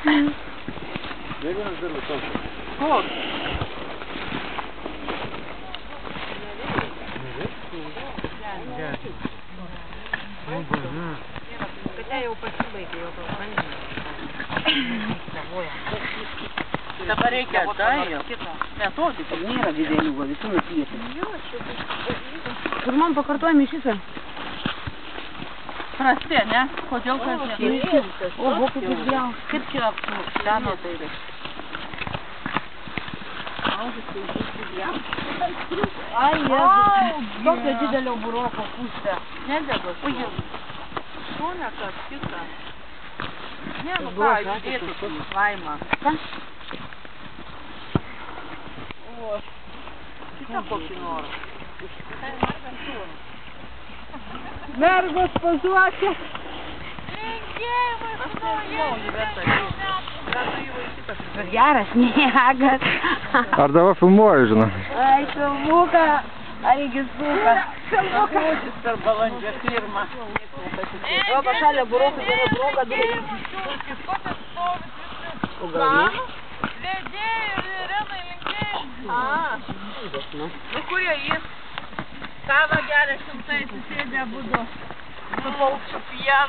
Ne vienas darbas toks? Koks? Kad jau pasibaigė jau tos bandymas. Dabar reikia metodikų, nėra didelių, va visų nupietų. Kur man pakartojame iš viso? Prasti, ne? Kodėl kasdien? O, kaip jis vėl. Kaip čia apseno tai yra? Ai, Jėzus, tokio didelio buroko pusę. Nedega. Šone kas kita. Ne, nu ką, judėti laimą. Ką? O, kita kokį norą. Mergos pozuokė. Geras sniegas. Ar dabar filmuoju, žinai? Ai, filmuką. Argi suka. Filmukas per balandžio 1. O, pašalė buroką, tai yra buroką daryti. O, gal Vedėjai ir Irenai linkėjai. Nu, kurie jis? Kavą geria šimtai, susėdė abudu. Su paukščiu pienu.